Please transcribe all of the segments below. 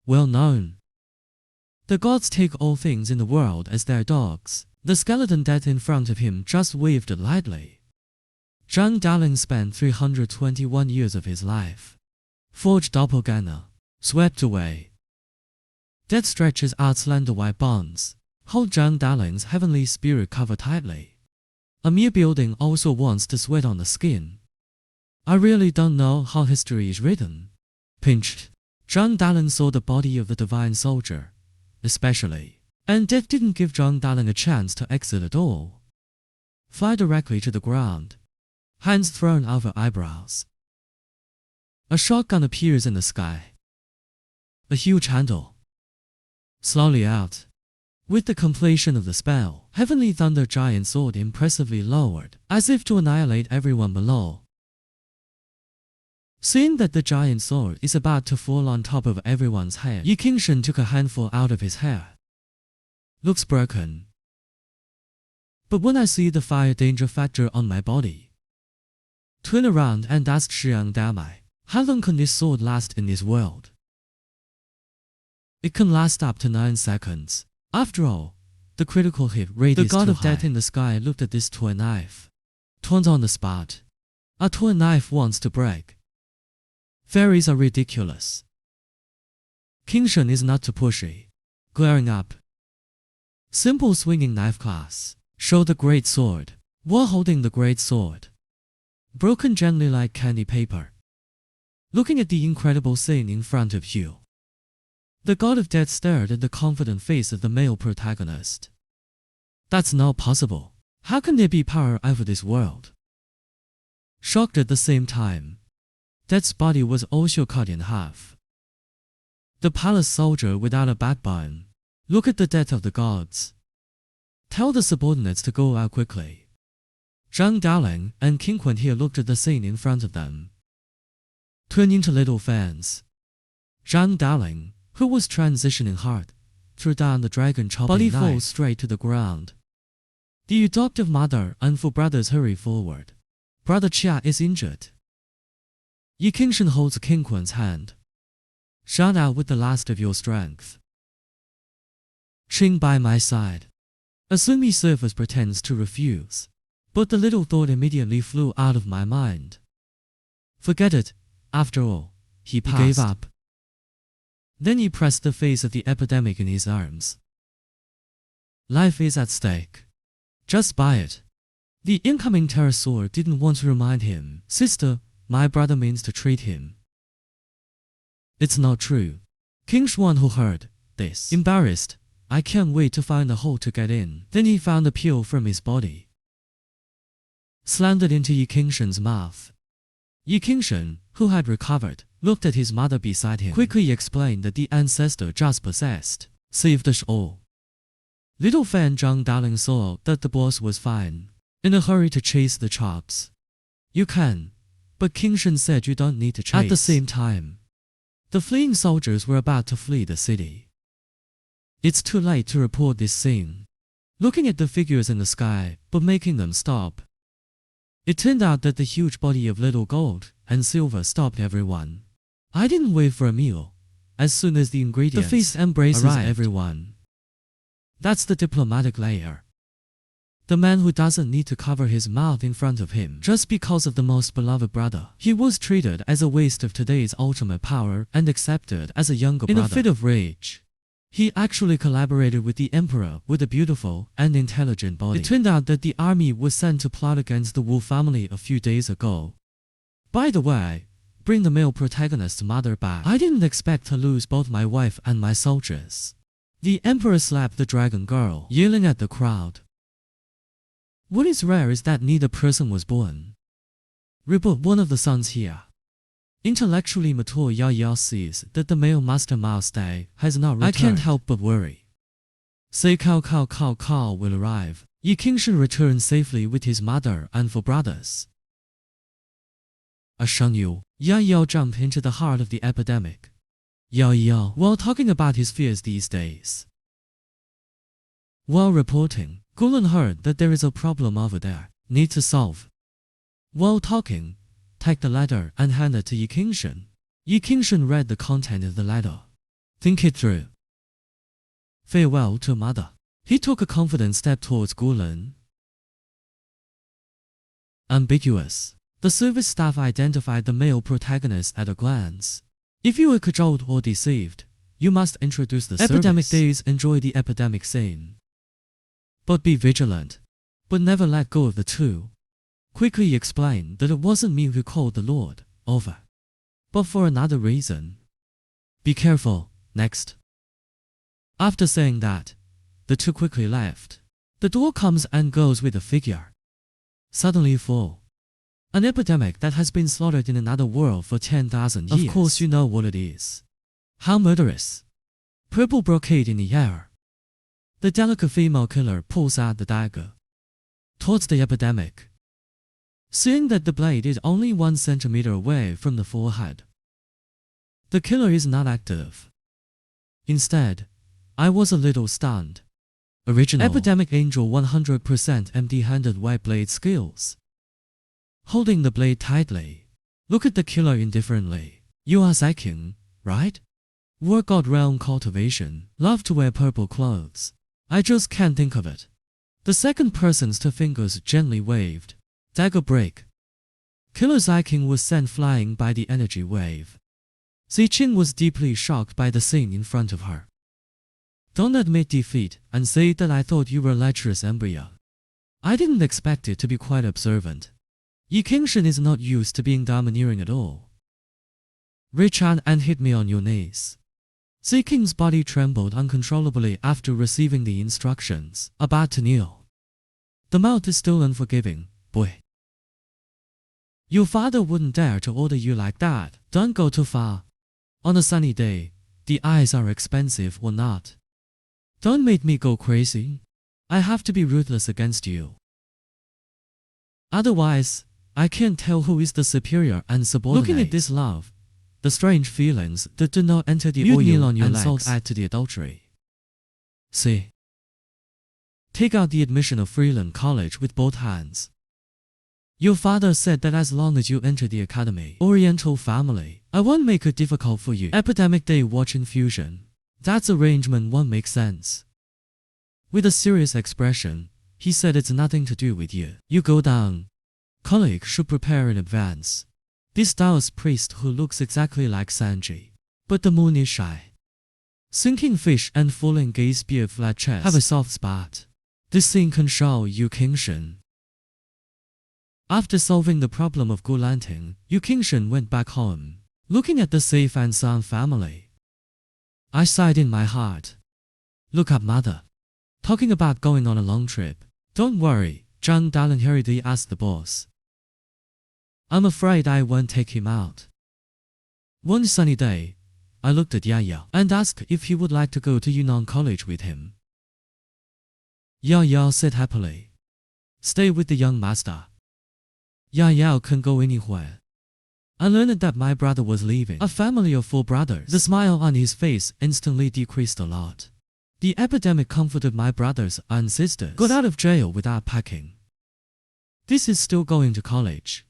well known. The gods take all things in the world as their dogs. The skeleton dead in front of him just waved lightly. Zhang Daling spent 321 years of his life. Forged doppelganger, swept away. Death stretches out slender white bonds, hold Zhang Daling's heavenly spirit covered tightly. A mere building also wants to sweat on the skin. I really don't know how history is written. Pinched, Zhang Daling saw the body of the divine soldier, especially, and death didn't give Zhang Daling a chance to exit at all. Fly directly to the ground, hands thrown over eyebrows. A shotgun appears in the sky. A huge handle. Slowly out. With the completion of the spell, Heavenly Thunder Giant sword impressively lowered, as if to annihilate everyone below. Seeing that the giant sword is about to fall on top of everyone's head, Yi Qingshan took a handful out of his hair. Looks broken. But when I see the fire danger factor on my body, turn around and ask Shiyang Damai, how long can this sword last in this world? It can last up to 9 seconds. After all, the critical hit rate is too high. The god of death in the sky looked at this toy knife. Torn on the spot. A toy knife wants to break. Fairies are ridiculous. Qingshan is not too pushy. Glaring up. Simple swinging knife class. Show the great sword. While holding the great sword. Broken gently like candy paper. Looking at the incredible scene in front of you. The god of death stared at the confident face of the male protagonist. That's not possible. How can there be power over this world? Shocked at the same time, Death's body was also cut in half. The palace soldier without a backbone. Look at the death of the gods. Tell the subordinates to go out quickly. Zhang Daling and King Kun here looked at the scene in front of them. Turn into little fans. Zhang Daling, who was transitioning hard, threw down the dragon chopping knife. Body falls straight to the ground. The adoptive mother and 4 brothers hurry forward. Brother Chia is injured. Yi Qingshan holds King Kun's hand. Shout out with the last of your strength. Qing by my side. Asumi Surface pretends to refuse, but the little thought immediately flew out of my mind. Forget it. After all, he gave up. Then he pressed the face of the epidemic in his arms. Life is at stake. Just buy it. The incoming pterosaur didn't want to remind him, sister, my brother means to treat him. It's not true. King Xuan, who heard this, embarrassed, I can't wait to find a hole to get in. Then he found a peel from his body. Slanted into Yi Qingshan's mouth. Yi Qingshan, who had recovered, looked at his mother beside him, quickly explained that the ancestor just possessed, saved us all. Little fan Zhang Daling saw that the boss was fine, in a hurry to chase the chops. You can, but Qingshan said you don't need to chase. At the same time, the fleeing soldiers were about to flee the city. It's too late to report this scene. Looking at the figures in the sky, but making them stop. It turned out that the huge body of little gold and silver stopped everyone. I didn't wait for a meal. As soon as the ingredients, the feast embraces everyone. That's the diplomatic layer. The man who doesn't need to cover his mouth in front of him just because of the most beloved brother. He was treated as a waste of today's ultimate power and accepted as a younger brother. In a fit of rage, he actually collaborated with the emperor with a beautiful and intelligent body. It turned out that the army was sent to plot against the Wu family a few days ago. By the way, bring the male protagonist's mother back. I didn't expect to lose both my wife and my soldiers. The emperor slapped the dragon girl, yelling at the crowd. What is rare is that neither person was born. Reboot one of the sons here. Intellectually mature Yao Yao sees that the male master Mao's day has not returned. I can't help but worry. Say Cao Cao Cao Cao will arrive. Yi Qingshan returned safely with his mother and 4 brothers. A Shang Yu, Yao Yao jumped into the heart of the epidemic. Yao Yao, while talking about his fears these days. While reporting, Gulan heard that there is a problem over there, need to solve. While talking, take the letter and hand it to Yi Qingshan. Yi Qingshan read the content of the letter. Think it through. Farewell to mother. He took a confident step towards Gulen. Ambiguous. The service staff identified the male protagonist at a glance. If you were cajoled or deceived, you must introduce the Epidemic service. Days enjoy the epidemic scene. But be vigilant. But never let go of the two. Quickly explain that it wasn't me who called the Lord over, but for another reason. Be careful. Next. After saying that, the two quickly left. The door comes and goes with the figure. Suddenly full. An epidemic that has been slaughtered in another world for 10,000 years. Of course you know what it is. How murderous. Purple brocade in the air. The delicate female killer pulls out the dagger towards the epidemic. Seeing that the blade is only 1 centimeter away from the forehead, the killer is not active. Instead, I was a little stunned. Original Epidemic Angel 100% empty-handed white blade skills. Holding the blade tightly, look at the killer indifferently. You are Zyking, right? War God realm cultivation, love to wear purple clothes. I just can't think of it. The second person's two fingers gently waved. Dagger break. Killer Zyking was sent flying by the energy wave. Ziqing was deeply shocked by the scene in front of her. Don't admit defeat and say that I thought you were a lecherous embryo. I didn't expect it to be quite observant. Yi Qingshan is not used to being domineering at all. Reach out and hit me on your knees. Ziking's body trembled uncontrollably after receiving the instructions, about to kneel. The mouth is still unforgiving, boy. Your father wouldn't dare to order you like that. Don't go too far. On a sunny day, the eyes are expensive or not. Don't make me go crazy. I have to be ruthless against you. Otherwise, I can't tell who is the superior and subordinate. Looking at this love, the strange feelings that do not enter the oil on your legs add to the adultery. See. Take out the admission of Freeland College with both hands. Your father said that as long as you enter the academy, Oriental family, I won't make it difficult for you. Epidemic Day watch infusion. That arrangement won't make sense. With a serious expression, he said it's nothing to do with you. You go down. Colleague should prepare in advance. This Taoist priest who looks exactly like Sanji. But the moon is shy. Sinking fish and falling gaze beard flat chest have a soft spot. This scene can show Yi Qingshan. After solving the problem of Gulanting, Yi Qingshan went back home, looking at the safe and sound family. I sighed in my heart. Look up, mother. Talking about going on a long trip. Don't worry, Zhang Dalin hurriedly asked the boss. I'm afraid I won't take him out. One sunny day, I looked at Yaya and asked if he would like to go to Yunnan College with him. Yaya said happily. Stay with the young master. Yaya can go anywhere. I learned that my brother was leaving a family of 4 brothers. The smile on his face instantly decreased a lot. The epidemic comforted my brothers and sisters. Got out of jail without packing. This is still going to college.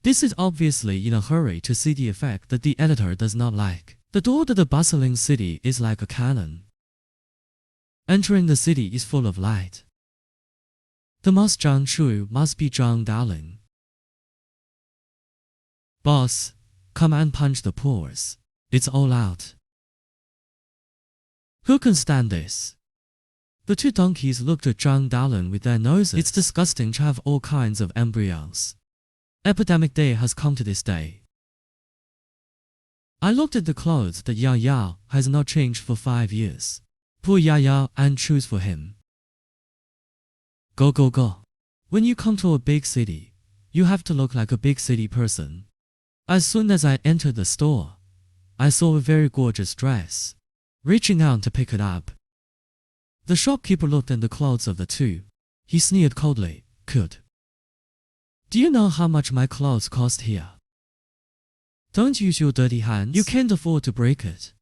This is obviously in a hurry to see the effect that the editor does not like. The door to the bustling city is like a cannon. Entering the city is full of light. The most Zhang Shu must be Zhang Dalin. Boss, come and punch the pores. It's all out. Who can stand this? The 2 donkeys looked at Zhang Dalin with their noses. It's disgusting to have all kinds of embryos. Epidemic Day has come to this day. I looked at the clothes that Yaya has not changed for 5 years. Pull Yaya and choose for him. Go, go, go. When you come to a big city, you have to look like a big city person. As soon as I entered the store, I saw a very gorgeous dress. Reaching out to pick it up, the shopkeeper looked at the clothes of the 2. He sneered coldly. Could. Do you know how much my clothes cost here? Don't use your dirty hands. You can't afford to break it.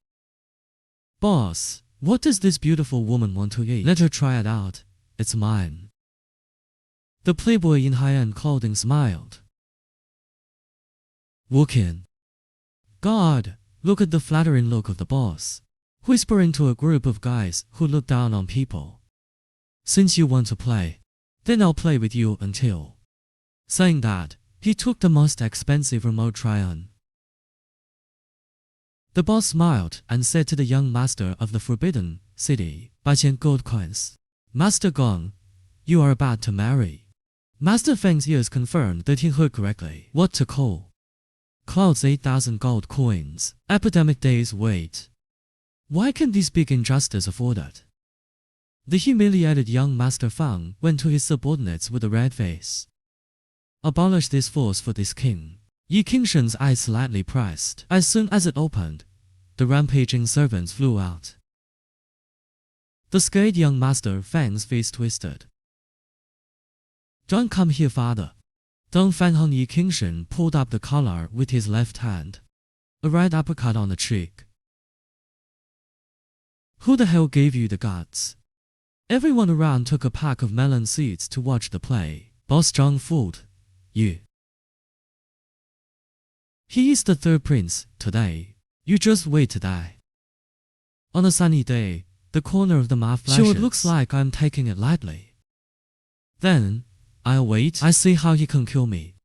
Boss, what does this beautiful woman want to eat? Let her try it out. It's mine. The playboy in high-end clothing smiled. Walk in. God, look at the flattering look of the boss. whispering to a group of guys who look down on people. Since you want to play, then I'll play with you until. Saying that, he took the most expensive remote try-on. The boss smiled and said to the young master of the Forbidden City, 8,000 gold coins. Master Gong, you are about to marry. Master Feng's ears confirmed that he heard correctly. What to call? Cloud's 8,000 gold coins. Epidemic days wait. Why can this big injustice afford it? The humiliated young Master Feng went to his subordinates with a red face. Abolish this force for this king. Yi Qingshen's eyes slightly pressed. As soon as it opened, the rampaging servants flew out. The scared young Master Feng's face twisted. Don't come here, father. Dong Fanheng. Yi Qingshen pulled up the collar with his left hand. A right uppercut on the cheek. Who the hell gave you the guts? Everyone around took a pack of melon seeds to watch the play. Boss Zhang fooled you. He is the third prince today. You just wait to die. On a sunny day, the corner of the mouth flashes. Sure, it looks like I'm taking it lightly. Then, I'll wait. I see how he can kill me.